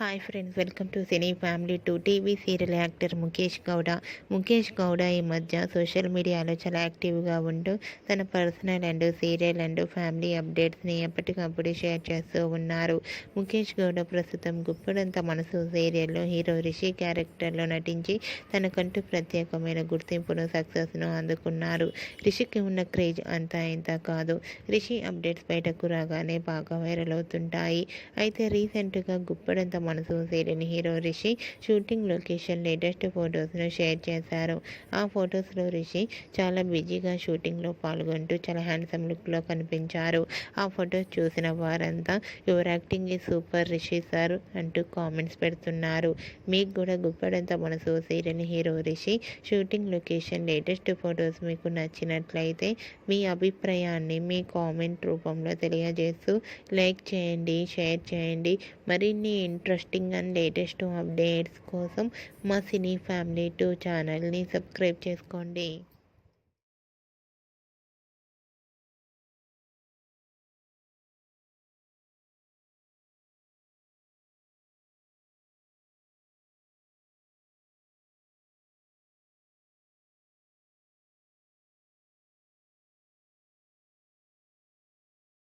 Hi friends, welcome to cine family two. TV serial actor Mukesh Gowda ఈ మధ్య social మీడియాలో చాలా యాక్టివ్గా ఉంటూ తన personal and serial and family అప్డేట్స్ని ఎప్పటికప్పుడు షేర్ చేస్తూ ఉన్నారు. ముఖేష్ గౌడ ప్రస్తుతం గుప్పడంత మనసు సీరియల్లో హీరో రిషి క్యారెక్టర్లో నటించి తనకంటూ ప్రత్యేకమైన గుర్తింపును, సక్సెస్ను అందుకున్నారు. రిషికి ఉన్న క్రేజ్ అంతా ఇంత కాదు. రిషి అప్డేట్స్ బయటకు రాగానే బాగా వైరల్ అవుతుంటాయి. అయితే రీసెంట్గా Guppedantha Manasu serial hero Rishi shooting location latest ఫొటోస్ను షేర్ చేశారు. ఆ ఫొటోస్లో రిషి చాలా బిజీగా షూటింగ్లో పాల్గొంటూ చాలా హ్యాండ్సమ్ లుక్లో కనిపించారు. ఆ ఫొటోస్ చూసిన వారంతా యువర్ యాక్టింగ్ ఈ సూపర్ రిషి సార్ అంటూ కామెంట్స్ పెడుతున్నారు. మీకు కూడా Guppedantha Manasu serial hero Rishi shooting location latest photos మీకు నచ్చినట్లయితే మీ అభిప్రాయాన్ని మీ కామెంట్ రూపంలో తెలియజేస్తూ లైక్ చేయండి, షేర్ చేయండి. మరిన్ని ఇంట్రెస్టింగ్ అండ్ లేటెస్ట్ అప్డేట్స్ కోసం మా సినీ ఫ్యామిలీ 2 ఛానల్ని సబ్స్క్రైబ్ చేసుకోండి.